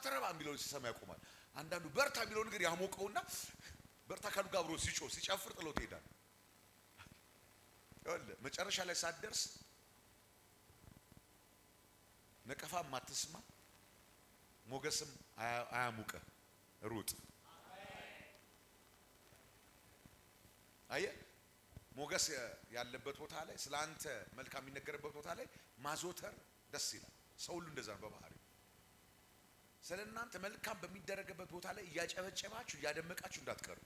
ማትረባ የሚለውን ሲሰማ ያቆማል። አንዳንዱ በርታ የሚለው ነገር ያሞቀውና በርታ ካሉ ጋር አብሮ ሲጨፍር ጥሎት ይሄዳል። መጨረሻ ላይ ሳትደርስ ነቀፋ ማትስማ ሞገስም አያሙቀ ሩጥ። አየህ ሞገስ ያለበት ቦታ ላይ ስላንተ መልካም የሚነገርበት ቦታ ላይ ማዞተር ደስ ይላል። ሰው ሁሉ እንደዛ ነው በባህሪው። ስለናንተ መልካም በሚደረግበት ቦታ ላይ እያጨበጨባችሁ እያደመቃችሁ እንዳትቀሩ።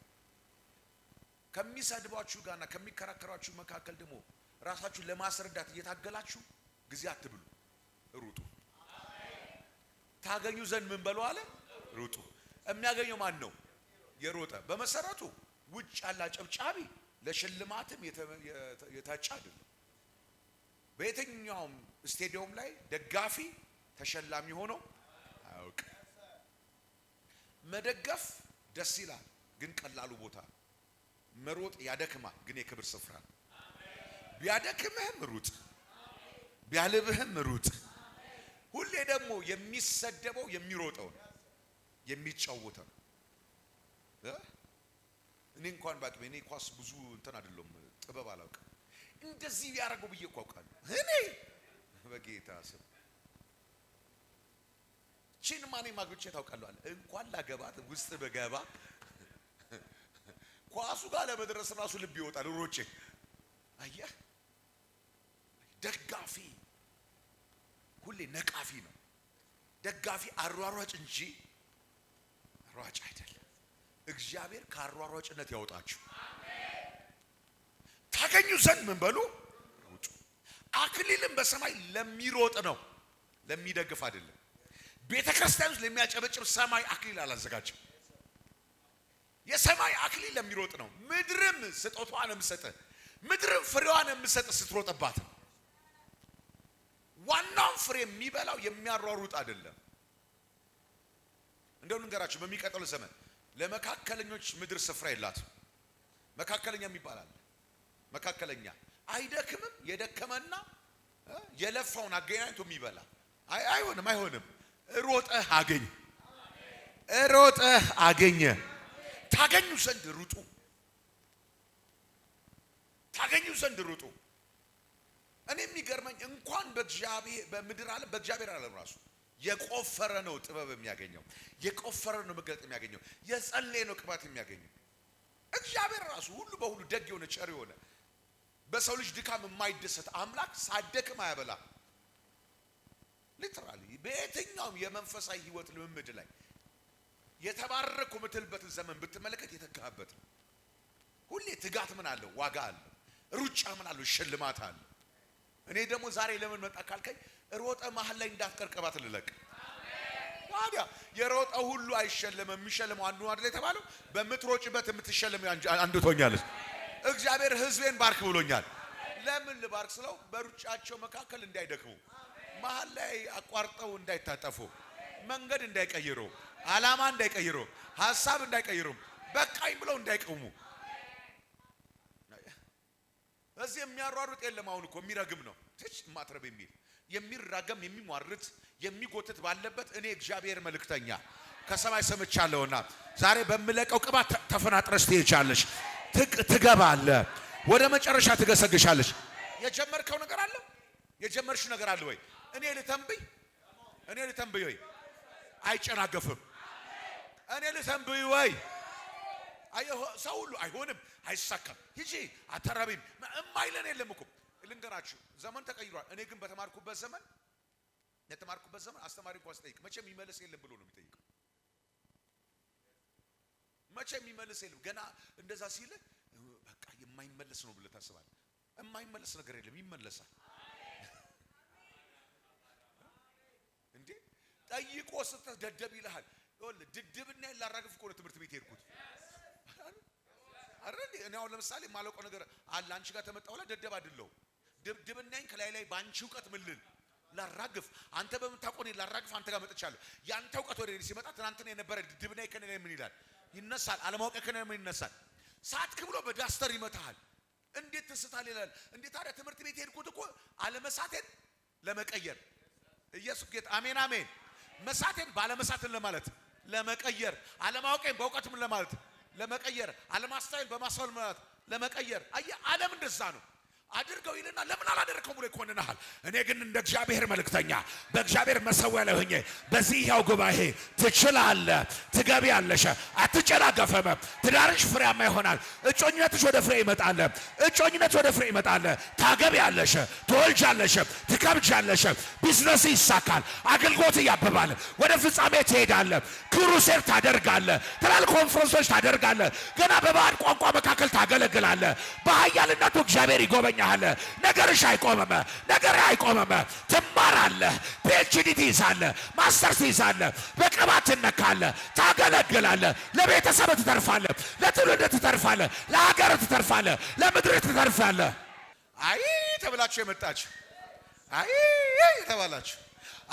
ከሚሰድባችሁ ጋርና ከሚከራከራችሁ መካከል ደግሞ ራሳችሁን ለማስረዳት እየታገላችሁ ጊዜ አትብሉ፣ ሩጡ። ታገኙ ዘንድ ምን በሉ አለ? ሩጡ። የሚያገኘው ማን ነው? የሮጠ። በመሰረቱ ውጭ ያለ ጨብጫቢ ለሽልማትም የታጨ አይደለም። በየትኛውም ስቴዲየም ላይ ደጋፊ ተሸላሚ ሆኖ አያውቅ። መደገፍ ደስ ይላል፣ ግን ቀላሉ ቦታ። መሮጥ ያደክማል፣ ግን የክብር ስፍራ። ቢያደክምህም ሩጥ፣ ቢያልብህም ሩጥ። ሁሌ ደግሞ የሚሰደበው የሚሮጠው ነው፣ የሚጫወተው ነው። እኔ እንኳን ባቂ እኔ ኳስ ብዙ እንትን አይደለም፣ ጥበብ አላውቅም። እንደዚህ ያደርገው ብዬ እኮ አውቃለሁ። እኔ በጌታ ስም ቺን ማኔ ማግብቼ ታውቃለሁ አለ። እንኳን ላገባት ውስጥ በገባ ኳሱ ጋር ለመድረስ ራሱ ልብ ይወጣል ሮጬ። አየህ ደጋፊ ሁሌ ነቃፊ ነው። ደጋፊ አሯሯጭ እንጂ ሯጭ አይደለም። እግዚአብሔር ከአሯሯጭነት ያወጣችሁ። ታገኙ ዘንድ ምን በሉ? ሩጡ። አክሊልም በሰማይ ለሚሮጥ ነው፣ ለሚደግፍ አይደለም። ቤተክርስቲያን ውስጥ ለሚያጨበጭብ ሰማይ አክሊል አላዘጋጀም። የሰማይ አክሊል ለሚሮጥ ነው። ምድርም ስጦቷን የምሰጥ፣ ምድርም ፍሬዋን የምሰጥ ስትሮጥባት ነው። ዋናው ፍሬ የሚበላው የሚያሯሩጥ አይደለም። እንደው ልንገራችሁ፣ በሚቀጥለው ዘመን ለመካከለኞች ምድር ስፍራ የላትም። መካከለኛ የሚባል አለ። መካከለኛ አይደክምም፣ የደከመና የለፋውን አገናኝቶ የሚበላ አይሆንም። ሮጠህ አገኝ፣ ሮጠህ አገኘ። ታገኙ ዘንድ ሩጡ፣ ታገኙ ዘንድ ሩጡ። እኔ የሚገርመኝ እንኳን በእግዚአብሔር በምድር ዓለም በእግዚአብሔር ዓለም ራሱ የቆፈረ ነው ጥበብ የሚያገኘው፣ የቆፈረ ነው መገለጥ የሚያገኘው፣ የጸለየ ነው ቅባት የሚያገኘው። እግዚአብሔር ራሱ ሁሉ በሁሉ ደግ የሆነ ቸር የሆነ በሰው ልጅ ድካም የማይደሰት አምላክ ሳደክም አያበላ። ሊትራሊ በየትኛውም የመንፈሳዊ ህይወት ልምምድ ላይ የተባረኩ ምትልበትን ዘመን ብትመለከት የተካበት ነው። ሁሌ ትጋት ምን አለው? ዋጋ አለው። ሩጫ ምን አለው? ሽልማት አለው። እኔ ደግሞ ዛሬ ለምን መጣ ካልከኝ ሮጠ መሃል ላይ እንዳትቀር ቅባት ልለቅ። ታዲያ የሮጠ ሁሉ አይሸለምም። የሚሸለመው አንዱ አይደል የተባለው? በምትሮጭበት የምትሸለም አንዱ ትሆኛለሽ። እግዚአብሔር ህዝቤን ባርክ ብሎኛል። ለምን ልባርክ ስለው በሩጫቸው መካከል እንዳይደክሙ፣ መሃል ላይ አቋርጠው እንዳይታጠፉ፣ መንገድ እንዳይቀይሩ፣ ዓላማ እንዳይቀይሩ፣ ሐሳብ እንዳይቀይሩ፣ በቃኝ ብለው እንዳይቆሙ። እዚህ የሚያሯሩጥ የለም። አሁን እኮ የሚረግም ነው ትች ማትረብ የሚል የሚራገም የሚሟርት የሚጎትት ባለበት እኔ እግዚአብሔር መልእክተኛ ከሰማይ ሰምቻለሁና ዛሬ በመለቀው ቅባት ተፈናጥረሽ ትሄጃለሽ፣ ትገባለህ፣ ወደ መጨረሻ ትገሰግሻለሽ። የጀመርከው ነገር አለ፣ የጀመርሽው ነገር አለ ወይ? እኔ ልተንብይ ወይ? አይጨናገፍም። እኔ ልተንብይ ወይ? ሰው ሁሉ አይሆንም፣ አይሳካም፣ ሂጂ አተራቢም እማይለን የለም እኮ። ልንገራችሁ ዘመን ተቀይሯል። እኔ ግን በተማርኩበት ዘመን አስተማሪ እንኳን ሲጠይቅ መቼም ይመልስ የለም ብሎ ነው የሚጠይቀው። መቼም ይመልስ የለም። ገና እንደዛ ሲል በቃ የማይመለስ ነው ብለህ ታስባለህ። የማይመለስ ነገር የለም፣ ይመለሳል። እንዴ ጠይቆ ስትል ደደብ ይልሃል። ይኸውልህ ድድብና ላራግፍ እኮ ነው ትምህርት ቤት ሄድኩት አይደል? እኔ አሁን ለምሳሌ የማላውቀው ነገር አለ አንቺ ጋር ተመጣው ላይ ደደብ አይደለሁ። ድብድብናኝ ከላይ ላይ ባንቺ ዕውቀት ምልል ላራግፍ፣ አንተ በምታቆን ላራግፍ አንተ ጋር መጥቻለሁ። ያንተ ዕውቀት ወደ እኔ ሲመጣ ትናንትና የነበረ ድብድብናኝ ከኔ ላይ ምን ይላል? ይነሳል። አለማወቅ ከኔ ምን ይነሳል? ሳትክ ብሎ በዳስተር ይመታሃል። እንዴት ትስታል ይላል። እንዴት ታዲያ ትምህርት ቤት ሄድኩት እኮ አለመሳቴን ለመቀየር። ኢየሱስ ጌታ አሜን አሜን። መሳቴን ባለመሳትን ለማለት ለመቀየር፣ አለማወቄን በእውቀት ምን ለማለት ለመቀየር፣ አለማስተዋል በማስተዋል ማለት ለመቀየር። አየህ ዓለም እንደዛ ነው። አድርገው ይልና ለምን አላደረከው ብሎ ይኮንናል። እኔ ግን እንደ እግዚአብሔር መልእክተኛ በእግዚአብሔር መሰዊያ ላይ ሆኜ በዚህ ያው ጉባኤ ትችላለህ፣ ትገቢያለሽ፣ አትጨናገፈም፣ ትዳርሽ ፍሬያማ ይሆናል፣ እጮኝነትሽ ወደ ፍሬ ይመጣል፣ እጮኝነት ወደ ፍሬ ይመጣል፣ ታገቢያለሽ፣ ትወልጃለሽ፣ ትከብጃለሽ፣ ቢዝነስ ይሳካል፣ አገልግሎት ያብባል፣ ወደ ፍጻሜ ትሄዳለህ፣ ክሩሴር ታደርጋለህ፣ ትላልቅ ኮንፈረንሶች ታደርጋለህ፣ ገና በባዕድ ቋንቋ መካከል ታገለግላለህ። በኃያልነቱ እግዚአብሔር ይጎበኛል። ነገርሽ አይቆምም፣ ነገር አይቆምም። ትማራለህ፣ ፒኤችዲ ትይዛለህ፣ ማስተርስ ትይዛለህ፣ በቅባት ትነካለህ፣ ታገለግላለህ፣ ለቤተሰብ ትተርፋለህ፣ ለትውልድ ትተርፋለህ፣ ለሀገር ትተርፋለህ፣ ለምድር ትተርፋለህ። አይ ተብላችሁ የመጣችሁ አይ የተባላችሁ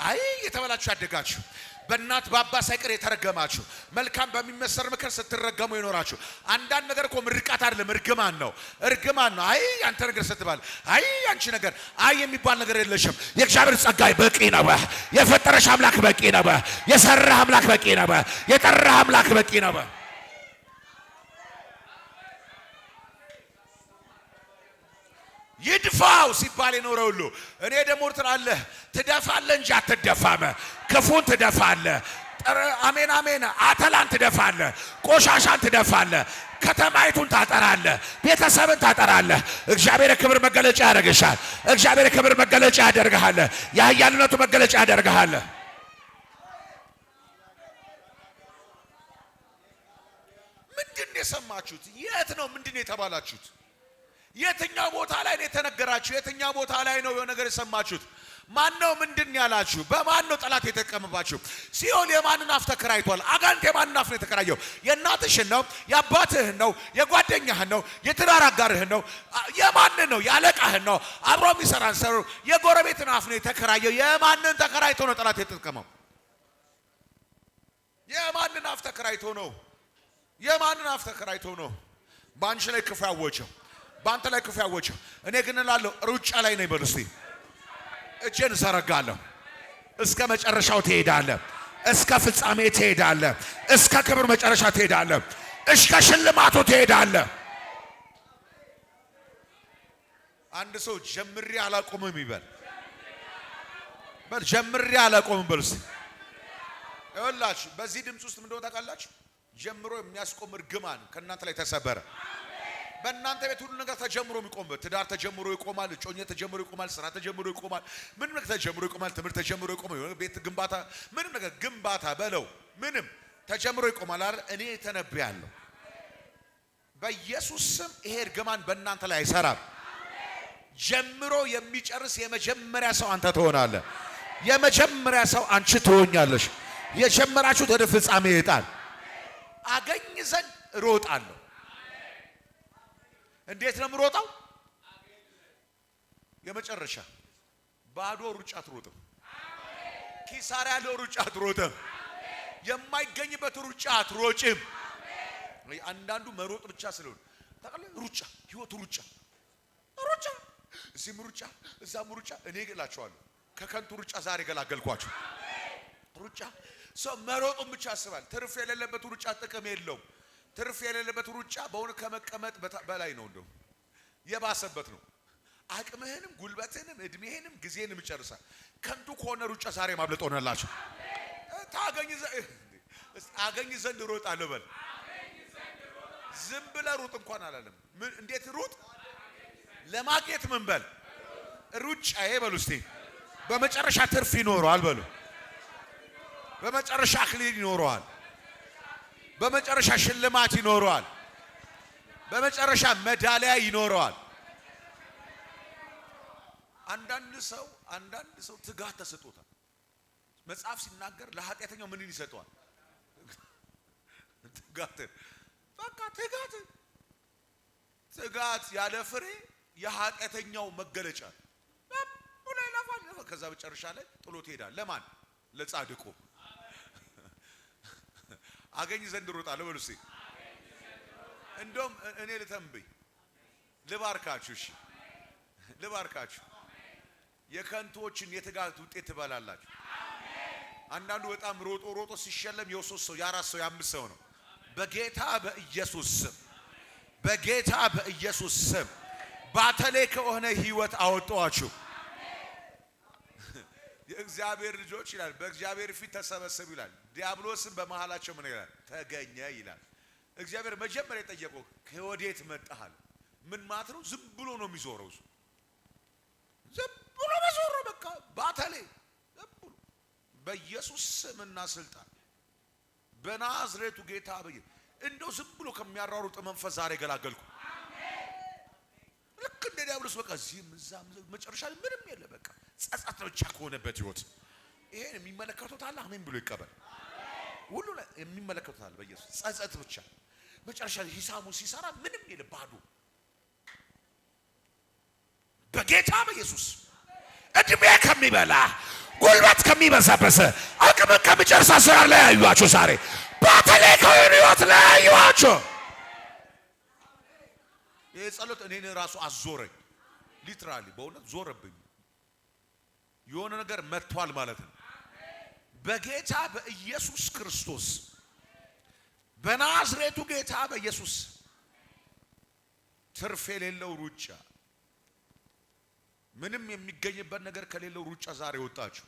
አይ የተባላችሁ ያደጋችሁ በእናት በአባ ሳይቀር የተረገማችሁ መልካም በሚመሰር ምክር ስትረገሙ የኖራችሁ አንዳንድ ነገር እኮ ምርቃት አይደለም እርግማን ነው። እርግማን ነው። አይ አንተ ነገር ስትባል አይ አንቺ ነገር አይ የሚባል ነገር የለሽም። የእግዚአብሔር ጸጋ በቂ ነው። የፈጠረሽ አምላክ በቂ ነው። የሰራህ አምላክ በቂ ነው። የጠራህ አምላክ በቂ ነው። ይድፋው ሲባል የኖረ ሁሉ እኔ ደግሞ ትላለህ ትደፋለህ እንጂ አትደፋም። ክፉን ትደፋለህ። አሜን አሜን። አተላን ትደፋለህ፣ ቆሻሻን ትደፋለህ፣ ከተማይቱን ታጠራለህ፣ ቤተሰብን ታጠራለህ። እግዚአብሔር የክብር መገለጫ ያደርግሻል። እግዚአብሔር የክብር መገለጫ ያደርግሃል። የኃያልነቱ መገለጫ ያደርግሃል። ምንድን ነው የሰማችሁት? የት ነው ምንድን ነው የተባላችሁት? የትኛው ቦታ ላይ ነው የተነገራችሁ? የትኛው ቦታ ላይ ነው ነገር የሰማችሁት? ማን ነው ምንድን ያላችሁ? በማን ነው ጠላት የተጠቀመባችሁ? ሲኦል የማንን አፍ ተከራይቷል? አጋንንት የማንን አፍ ነው የተከራየው? የእናትሽን ነው? የአባትህን ነው? የጓደኛህን ነው? የትዳር አጋርህን ነው? የማንን ነው? ያለቃህን ነው? አብሮ የሚሰራን ሰው የጎረቤትን አፍ ነው የተከራየው? የማንን ተከራይቶ ነው ጠላት የተጠቀመው? የማንን አፍ ተከራይቶ ነው? የማንን አፍ ተከራይቶ ነው በአንቺ ላይ ክፉ ያወጀው? በአንተ ላይ ክፉ ያወጀው? እኔ ግን እላለሁ ሩጫ ላይ ነኝ። በሉ እስቲ እጄን ዘረጋለሁ። እስከ መጨረሻው ትሄዳለህ። እስከ ፍጻሜ ትሄዳለህ። እስከ ክብር መጨረሻ ትሄዳለህ። እስከ ሽልማቱ ትሄዳለህ። አንድ ሰው ጀምሬ አላቆምም ይበል። በል ጀምሬ አላቆምም በሉ እስቲ። ይኸውላችሁ በዚህ ድምፅ ውስጥ ምን እንደሆነ ታውቃላችሁ? ጀምሮ የሚያስቆም እርግማን ከእናንተ ላይ ተሰበረ። በእናንተ ቤት ሁሉ ነገር ተጀምሮ የሚቆምበት፣ ትዳር ተጀምሮ ይቆማል፣ እጮኝነት ተጀምሮ ይቆማል፣ ስራ ተጀምሮ ይቆማል፣ ምንም ነገር ተጀምሮ ይቆማል፣ ትምህርት ተጀምሮ ይቆማል፣ ቤት ግንባታ፣ ምንም ነገር ግንባታ በለው ምንም ተጀምሮ ይቆማል አይደል? እኔ ተነብያለሁ በኢየሱስ ስም ይሄ እርግማን በእናንተ ላይ አይሰራም። ጀምሮ የሚጨርስ የመጀመሪያ ሰው አንተ ትሆናለህ። የመጀመሪያ ሰው አንቺ ትሆኛለሽ። የጀመራችሁት ወደ ፍጻሜ ይጣል። አገኝ ዘንድ እሮጣለሁ። እንዴት ነው የምሮጠው? የመጨረሻ ባዶ ሩጫ አትሮጥም። ኪሳራ ያለው ሩጫ አትሮጥም። የማይገኝበት ሩጫ አትሮጭም። አንዳንዱ መሮጥ ብቻ ስለሆነ ታውቃለህ፣ ሩጫ ህይወቱ ሩጫ ሩጫ፣ እዚህም ሩጫ እዛም ሩጫ። እኔ እላቸዋለሁ ከከንቱ ሩጫ ዛሬ ገላገልኳቸው። ሩጫ ሰው መሮጡን ብቻ ያስባል። ትርፍ የሌለበት ሩጫ ጥቅም የለውም። ትርፍ የሌለበት ሩጫ በእውነት ከመቀመጥ በላይ ነው፣ እንደው የባሰበት ነው። አቅምህንም ጉልበትህንም እድሜህንም ጊዜህንም ይጨርሳል። ከንቱ ከሆነ ሩጫ ዛሬ ማብለጥ ሆነላችሁ። አገኝ ዘንድ እሮጣለሁ በል። ዝም ብለህ ሩጥ እንኳን አላለም። እንዴት ሩጥ? ለማግኘት ምን በል? ሩጫዬ በሉ እስቲ። በመጨረሻ ትርፍ ይኖረዋል በሉ። በመጨረሻ አክሊል ይኖረዋል። በመጨረሻ ሽልማት ይኖረዋል። በመጨረሻ ሜዳሊያ ይኖረዋል። አንዳንድ ሰው ትጋት ተሰጥቶታል። መጽሐፍ ሲናገር ለኃጢአተኛው ምንን ይሰጠዋል? ትጋት። በቃ ትጋት ያለ ፍሬ የኃጢአተኛው መገለጫ ብሎ ይለፋል። ከዛ መጨረሻ ላይ ጥሎት ይሄዳል። ለማን? ለጻድቁ። አገኝ ዘንድ እሮጣለሁ በሉ እስቲ። እንደውም እኔ ልተንብይ፣ ልባርካችሁ። እሺ ልባርካችሁ። የከንቶችን የትጋት ውጤት ትበላላችሁ። አንዳንዱ በጣም ሮጦ ሲሸለም የሶስት ሰው የአራት ሰው የአምስት ሰው ነው። በጌታ በኢየሱስ ስም በጌታ በኢየሱስ ስም ባተሌ ከሆነ ህይወት አወጣዋችሁ። የእግዚአብሔር ልጆች ይላል በእግዚአብሔር ፊት ተሰበሰቡ ይላል። ዲያብሎስን በመሃላቸው ምን ይላል? ተገኘ ይላል። እግዚአብሔር መጀመሪያ የጠየቀው ከወዴት መጣሃል? ምን ማለት ነው? ዝም ብሎ ነው የሚዞረው። ዝም ብሎ በዞረው በቃ ባተሌ ዝም ብሎ በኢየሱስ ስምና ስልጣን በናዝሬቱ ጌታ እንደው ዝም ብሎ ከሚያራሩጥ መንፈስ ዛሬ ገላገልኩ። ልክ እንደ ዲያብሎስ በቃ እዚህም እዛም መጨረሻ ምንም የለ በቃ ጸጸት ብቻ ከሆነበት ህይወት ይሄን የሚመለከቱት አለ። አሜን ብሎ ይቀበል። ሁሉ የሚመለከቱት አለ በኢየሱስ ጸጸት ብቻ መጨረሻ ሂሳሙ ሲሰራ ምንም የለ ባዶ በጌታ በኢየሱስ እድሜ ከሚበላ ጉልበት ከሚበዛበስ አቅም ከሚጨርስ ስራ ላይ ያዩአችሁ ዛሬ ባተሌ ከሆነ ህይወት ላይ ያዩአችሁ። ይሄ ጸሎት እኔን ራሱ አዞረኝ። ሊትራሊ በእውነት ዞረብኝ። የሆነ ነገር መጥቷል ማለት ነው። በጌታ በኢየሱስ ክርስቶስ በናዝሬቱ ጌታ በኢየሱስ ትርፍ የሌለው ሩጫ ምንም የሚገኝበት ነገር ከሌለው ሩጫ ዛሬ ወጣችሁ።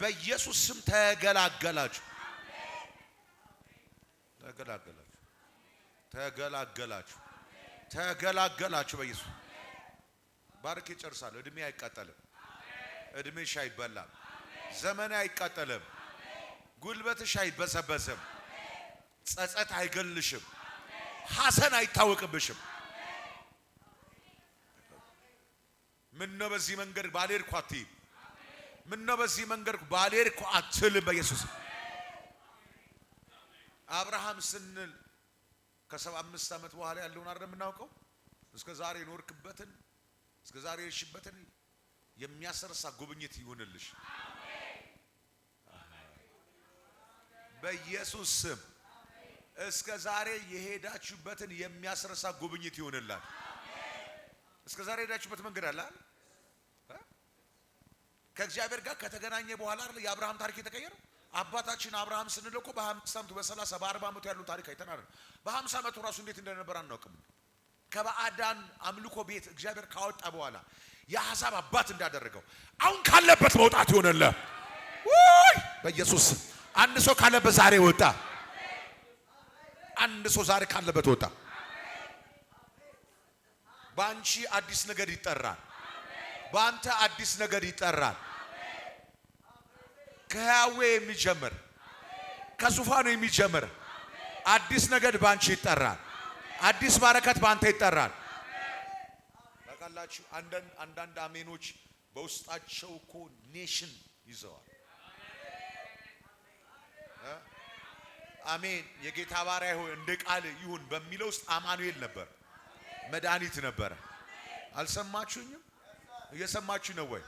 በኢየሱስ ስም ተገላገላችሁ። ተገላገላችሁ። ተገላገላችሁ። ተገላገላችሁ በኢየሱስ ባርክ ይጨርሳል። እድሜ አይቃጠልም። እድሜሽ አይበላም። ዘመን አይቃጠልም። ጉልበትሽ አይበሰበስም። ጸጸት አይገልሽም። ሐዘን አይታወቅብሽም። ምን ነው በዚህ መንገድ ባልሄድኩ አትይም። ምን ነው በዚህ መንገድ ባልሄድኩ አትልም። በኢየሱስ አብርሃም ስንል ከ75 ዓመት በኋላ ያለውን አይደል የምናውቀው? እስከ ዛሬ ኖርክበትን እስከ ዛሬ የሽበትን የሚያሰርሳ ጉብኝት ይሁንልሽ በኢየሱስ ስም። እስከ ዛሬ የሄዳችሁበትን የሚያስረሳ ጉብኝት ይሁንላል። እስከ ዛሬ የሄዳችሁበት መንገድ አለ ከእግዚአብሔር ጋር ከተገናኘ በኋላ አይደል የአብርሃም ታሪክ የተቀየረው? አባታችን አብርሃም ስንለው እኮ በ50 ዓመቱ በ30 በ40 ዓመቱ ያለው ታሪክ አይተናል። በ50 ዓመቱ ራሱ እንዴት እንደነበር አናውቅም። ከባዕዳን አምልኮ ቤት እግዚአብሔር ካወጣ በኋላ የአሕዛብ አባት እንዳደረገው አሁን ካለበት መውጣት ይሆነልህ ወይ በኢየሱስ። አንድ ሰው ካለበት ዛሬ ወጣ። አንድ ሰው ዛሬ ካለበት ወጣ። ባንቺ አዲስ ነገር ይጠራል። ባንተ አዲስ ነገር ይጠራል። ከያዌ የሚጀምር ከዙፋኑ የሚጀምር አዲስ ነገር ባንቺ ይጠራል። አዲስ በረከት ባንተ ይጠራል። ታውቃላችሁ አንዳንድ አሜኖች በውስጣቸው እኮ ኔሽን ይዘዋል። አሜን የጌታ ባሪያ ሆይ እንደ ቃል ይሁን በሚለው ውስጥ አማኑኤል ነበር፣ መድኃኒት ነበር። አልሰማችሁኝም? እየሰማችሁ ነው ወይ?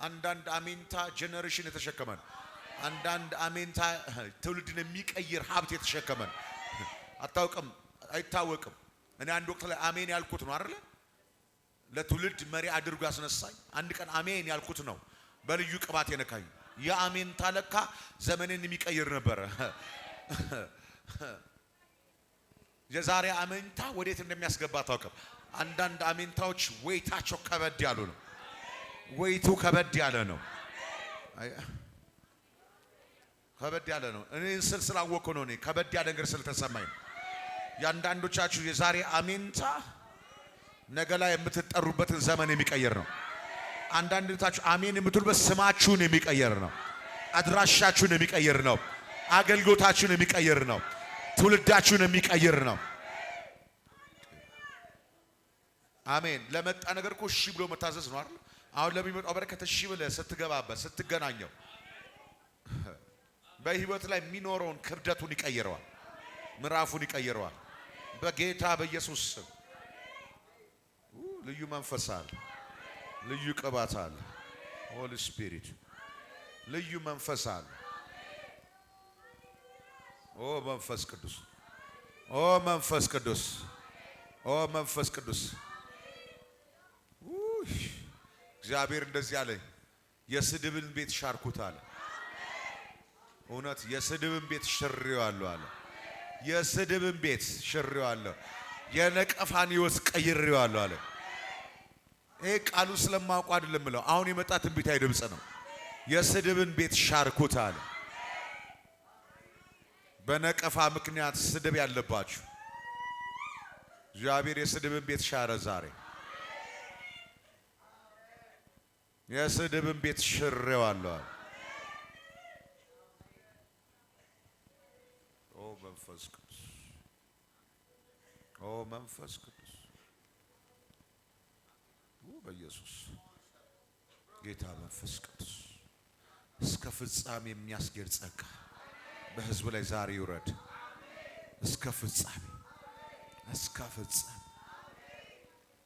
አንዳንድ አሜንታ ጄነሬሽን የተሸከመን፣ አንዳንድ አሜንታ ትውልድን የሚቀይር ሀብት የተሸከመን። አታውቅም፣ አይታወቅም። እኔ አንድ ወቅት ላይ አሜን ያልኩት ነው አይደል? ለትውልድ መሪ አድርጎ ያስነሳኝ አንድ ቀን አሜን ያልኩት ነው በልዩ ቅባት የነካኝ። የአሜን ታለካ ዘመንን የሚቀይር ነበር። የዛሬ አሜንታ ወዴት እንደሚያስገባ ታውቅም። አንዳንድ አሜንታዎች ወይታቸው ከበድ ያሉ ነው። ወይቱ ከበድ ያለ ነው። ከበድ ያለ ነው። እኔ ስላወቅኩ ነው። እኔ ከበድ ያለ ነገር ስለተሰማኝ ነው። ያንዳንዶቻችሁ የዛሬ አሜንታ ነገ ላይ የምትጠሩበትን ዘመን የሚቀየር ነው። አንዳንዶቻችሁ አሜን የምትሉበት ስማችሁን የሚቀየር ነው። አድራሻችሁን የሚቀየር ነው። አገልግሎታችሁን የሚቀየር ነው። ትውልዳችሁን የሚቀየር ነው። አሜን። ለመጣ ነገር እኮ እሺ ብሎ መታዘዝ ነው አይደል? አሁን ለሚመጣው በረከት እሺ ብለህ ስትገባበት ስትገናኘው በህይወት ላይ የሚኖረውን ክብደቱን ይቀይረዋል። ምዕራፉን ይቀይረዋል። በጌታ በኢየሱስ ስም ልዩ መንፈስ አለ። ልዩ ቅባት አለ። ሆሊ ስፒሪት ልዩ መንፈስ አለ። ኦ መንፈስ ቅዱስ፣ ኦ መንፈስ ቅዱስ፣ ኦ መንፈስ ቅዱስ። እግዚአብሔር እንደዚህ አለኝ፣ የስድብን ቤት ሻርኩት አለ። እውነት የስድብን ቤት ሽሬዋለሁ አለ። የስድብን ቤት ሽሬዋለሁ፣ የነቀፋን ሕይወት ቀይሬዋለሁ አለ። ይሄ ቃሉ ስለማውቀው አይደለም ብለው አሁን የመጣ ትንቢታዊ ድምጽ ነው። የስድብን ቤት ሻርኩት አለ። በነቀፋ ምክንያት ስድብ ያለባችሁ እግዚአብሔር የስድብን ቤት ሻረ ዛሬ። የስድብን ቤት ሽሬዋለሁ አለ። ኦ መንፈስ ቅዱስ፣ ኦ መንፈስ ቅዱስ፣ በኢየሱስ ጌታ መንፈስ ቅዱስ እስከ ፍጻሜ የሚያስጌድ ጸጋ በሕዝብ ላይ ዛሬ ይውረድ። እስከ ፍጻሜ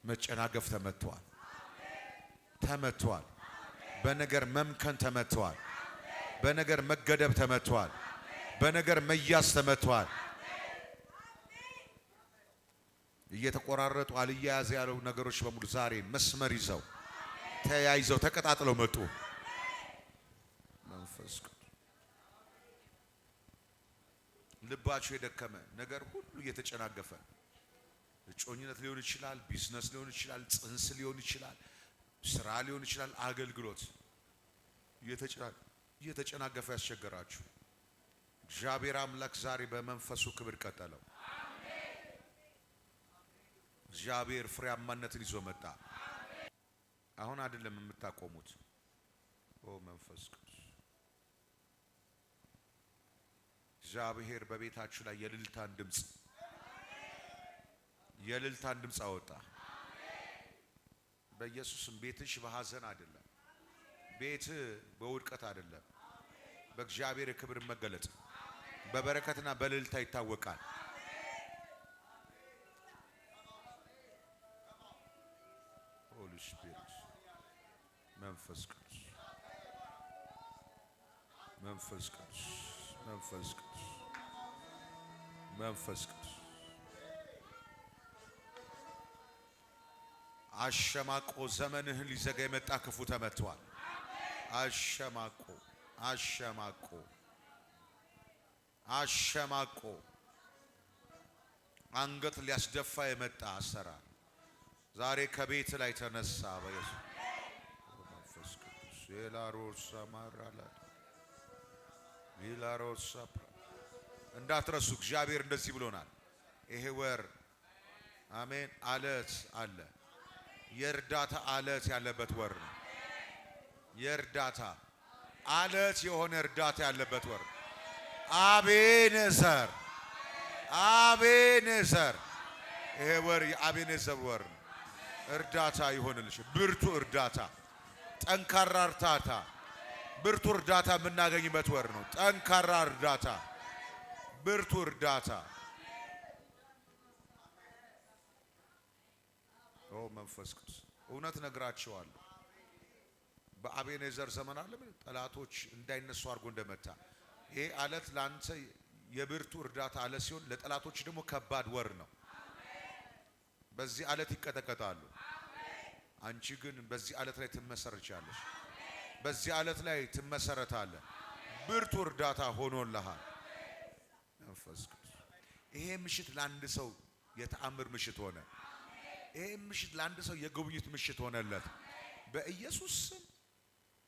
መጨናገፍ ተመቷል፣ ተመቷል። በነገር መምከን ተመቷል። በነገር መገደብ ተመቷል። በነገር መያዝ ተመቷል። እየተቆራረጡ አልያያዝ ያለው ነገሮች በሙሉ ዛሬ መስመር ይዘው ተያይዘው ተቀጣጥለው መጡ። መንፈስ ቅዱስ ልባችሁ የደከመ ነገር ሁሉ እየተጨናገፈ እጮኝነት ሊሆን ይችላል፣ ቢዝነስ ሊሆን ይችላል፣ ጽንስ ሊሆን ይችላል፣ ስራ ሊሆን ይችላል፣ አገልግሎት እየተጨናገፈ ያስቸገራችሁ እግዚአብሔር አምላክ ዛሬ በመንፈሱ ክብር ቀጠለው። እግዚአብሔር ፍሬያማነትን ይዞ መጣ። አሁን አይደለም የምታቆሙት። ኦ መንፈስ ቅዱስ እግዚአብሔር በቤታችሁ ላይ የእልልታን ድምጽ አወጣ። በኢየሱስም ቤትሽ በሐዘን አይደለም፣ ቤት በውድቀት አይደለም። በእግዚአብሔር የክብር መገለጥ በበረከትና በእልልታ ይታወቃል። ሆሊ ስፒሪት መንፈስ ቅዱስ መንፈስ ቅዱስ መንፈስ ቅዱስ መንፈስ ቅዱስ አሸማቆ ዘመንህን ሊዘጋ የመጣ ክፉ ተመቷል። አሸማቆ አሸማቆ አሸማቆ አንገት ሊያስደፋ የመጣ አሰራር ዛሬ ከቤት ላይ ተነሳ። በኢየሱስ መንፈስ ቅዱስ የላሮሳ ማራላ የላሮሳ እንዳትረሱ። እግዚአብሔር እንደዚህ ብሎናል። ይሄ ወር አሜን አለት አለ። የእርዳታ አለት ያለበት ወር ነው። የእርዳታ አለት የሆነ እርዳታ ያለበት ወር። አቤኔዘር አቤኔዘር ይሄ ወር የአቤኔዘር ወር ነው። እርዳታ ይሆንልሽ። ብርቱ እርዳታ፣ ጠንካራ እርዳታ፣ ብርቱ እርዳታ የምናገኝበት ወር ነው። ጠንካራ እርዳታ፣ ብርቱ እርዳታ። ኦ መንፈስ ቅዱስ እውነት ነግራቸዋለሁ። በአቤኔዘር ዘመን አለ ጠላቶች እንዳይነሱ አድርጎ እንደመታ ይሄ አለት ላንተ የብርቱ እርዳታ አለት ሲሆን ለጠላቶች ደግሞ ከባድ ወር ነው። በዚህ አለት ይቀጠቀጣሉ። አንቺ ግን በዚህ አለት ላይ ትመሰረቻለሽ። በዚህ አለት ላይ ትመሰረታለህ። ብርቱ እርዳታ ሆኖልሃል። መንፈስ ቅዱስ ይሄ ምሽት ለአንድ ሰው የተአምር ምሽት ሆነ። ይሄ ምሽት ለአንድ ሰው የጉብኝት ምሽት ሆነለት።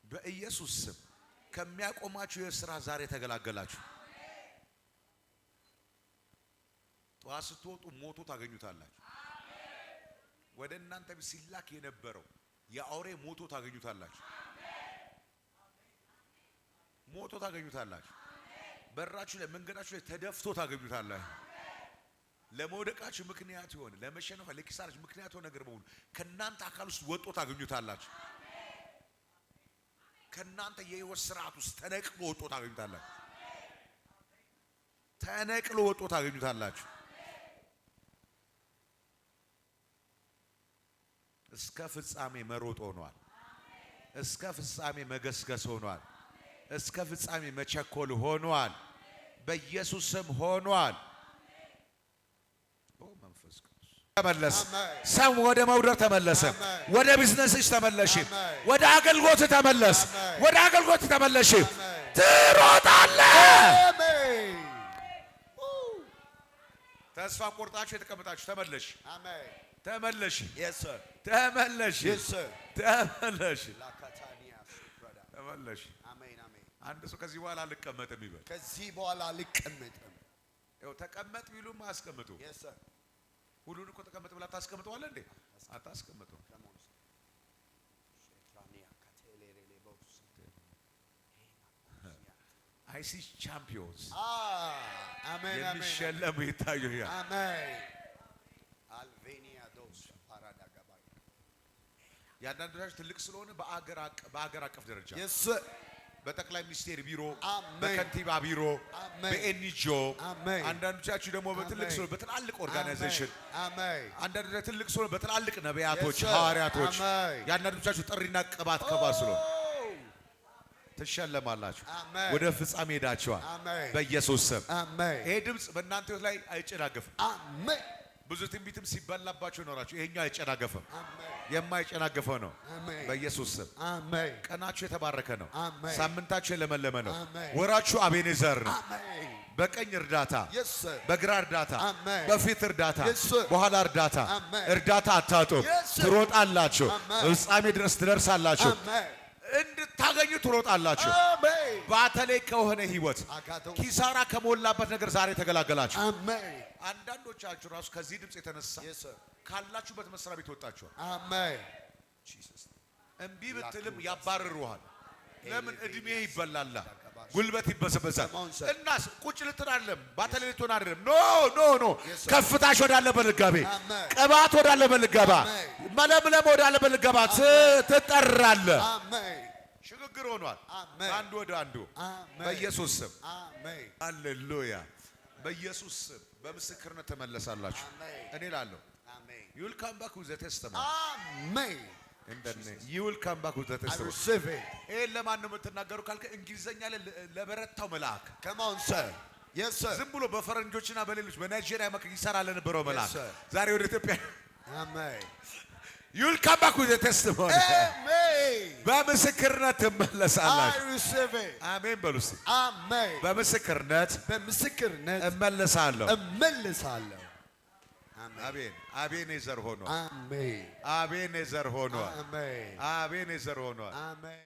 በኢየሱስ ስም ከሚያቆማችሁ የሥራ ዛሬ ተገላገላችሁ። ጠዋት ስትወጡ ሞቶ ታገኙታላችሁ። ወደ እናንተ ሲላክ የነበረው የአውሬ ሞቶ ታገኙታላችሁ። ሞቶ ታገኙታላችሁ። በራችሁ ላይ መንገዳችሁ ላይ ተደፍቶ ታገኙታላችሁ። ለመውደቃችሁ ምክንያት ይሆን ለመሸነፍ ለኪሳራችሁ ምክንያት ይሆን ነገር በሙሉ ከናንተ አካል ውስጥ ወጥቶ ታገኙታላችሁ። ከናንተ የህይወት ስርዓት ውስጥ ተነቅሎ ወጥቶ ታገኙታላችሁ። ተነቅሎ ወጥቶ ታገኙታላችሁ። እስከ ፍጻሜ መሮጥ ሆኗል። እስከ ፍጻሜ መገስገስ ሆኗል። እስከ ፍጻሜ መቸኮል ሆኗል። በኢየሱስ ስም ሆኗል። ተመለስ። ሰው ወደ መውደቅ ተመለሰ። ወደ ቢዝነስሽ ተመለሽ። ወደ አገልግሎት ተመለስ። ወደ አገልግሎት ተመለሽ። ትሮጣለህ። አሜን። ተስፋ ቆርጣችሁ የተቀመጣችሁ ተመለሽ። አሜን። ተመለሽ። Yes sir. ተመለሽ። Yes sir. ተመለሽ። ላካታኒያ ሱፕራዳ ተመለሽ። አሜን አሜን። አንድ ሰው ከዚህ በኋላ አልቀመጥም ይበል። ከዚህ በኋላ አልቀመጥም። ያው ተቀመጥ ቢሉም አያስቀምጡ። Yes sir. ሁሉን እኮ ተቀመጥ ብላ ታስቀምጠዋለህ እንዴ? አታስቀምጠው። Come on. ሼትራኒያ ካቴሌሌ ቦስ አይሲ ቻምፒዮንስ አሜን አሜን የሚሸለሙ ይታዩኛል። አሜን። አልቬኒያ ዶስ ፓራዳ ጋባይ ያንዳንዶቻችሁ ትልቅ ስለሆነ በአገር አቀፍ ደረጃ Yes sir. በጠቅላይ ሚኒስቴር ቢሮ፣ አሜን። በከንቲባ ቢሮ፣ አሜን። በኤንጂኦ፣ አሜን። አንዳንዶቻችሁ ደግሞ በትልቅ ስለሆነ በትላልቅ ኦርጋናይዜሽን፣ አሜን አንዳንዶቻችሁ ትልቅ ስለሆነ በትላልቅ ነቢያቶች፣ Yes sir. ሐዋርያቶች፣ አሜን። ያንዳንዶቻችሁ ጥሪና ቅባት ከባድ ስለሆነ ትሸለማላችሁ። አሜን። ወደ ፍጻሜ ሄዳችኋል አሜን በኢየሱስ ስም። አሜን ይሄ ድምፅ በእናንተ ሕይወት ላይ አይጨናገፍም። አሜን ብዙ ትንቢትም ሲበላባችሁ ይኖራችሁ፣ ይሄኛው አይጨናገፍም። አሜን የማይጨናገፈው ነው አሜን በኢየሱስ ስም። አሜን ቀናችሁ የተባረከ ነው። አሜን ሳምንታችሁ የለመለመ ነው። አሜን። ወራችሁ አቤኔዘር ነው። አሜን በቀኝ እርዳታ፣ Yes sir. በግራ እርዳታ፣ አሜን። በፊት እርዳታ፣ Yes sir. በኋላ እርዳታ። አሜን። እርዳታ አታጡም። Yes sir. ትሮጣላችሁ። አሜን። ፍጻሜ ድረስ ትደርሳላችሁ። አሜን እንድታገኙ ትሮጣላችሁ። አሜን ባተላይ ከሆነ ህይወት፣ አጋቶ ኪሳራ ከሞላበት ነገር ዛሬ ተገላገላችሁ። አሜን አንዳንዶቻችሁ ራሱ ከዚህ ድምፅ የተነሳ Yes sir. ካላችሁበት መስሪያ ቤት ወጣችኋል። አሜን እምቢ ብትልም ያባርሩሃል። ለምን? እድሜ ይበላላ፣ ጉልበት ይበሰበሳል። እናስ ቁጭ ልትል አይደለም፣ ባተላይ ልትሆን አይደለም። ኖ ኖ ኖ፣ ከፍታሽ ወዳለበት ልትገባ፣ ቅባት ወዳለበት ልትገባ፣ መለምለም ወዳለበት ልትገባ ትጠራለህ። አሜን ሽግግር ሆኗል አሜን አንዱ ወደ አንዱ አሜን በኢየሱስ ስም። አሜን ሃሌሉያ። በኢየሱስ ስም በምስክርነት ተመለሳላችሁ። አሜን እኔ እላለሁ አሜን you will come back with a testimony አሜን in the name you will come back with a I testimony። receive it. ይሄን ለማን ነው የምትናገሩ ካልከ እንግሊዘኛ ላይ ለበረታው መልአክ Come on sir. Yes sir. ዝም ብሎ በፈረንጆችና በሌሎች በናይጄሪያ መክ ይሰራ ለነበረው መልአክ sir. ዛሬ ወደ ኢትዮጵያ Amen. you will come back with a testimony። Amen. በምስክርነት ትመለሳላችሁ። I receive it. አሜን በሉ እስቲ። Amen. በምስክርነት በምስክርነት እመለሳለሁ። እመልሳለሁ። አሜን። አቤኔዘር ሆኗል። አሜን አቤኔዘር ሆኗል። አሜን አቤኔዘር ሆኗል። አሜን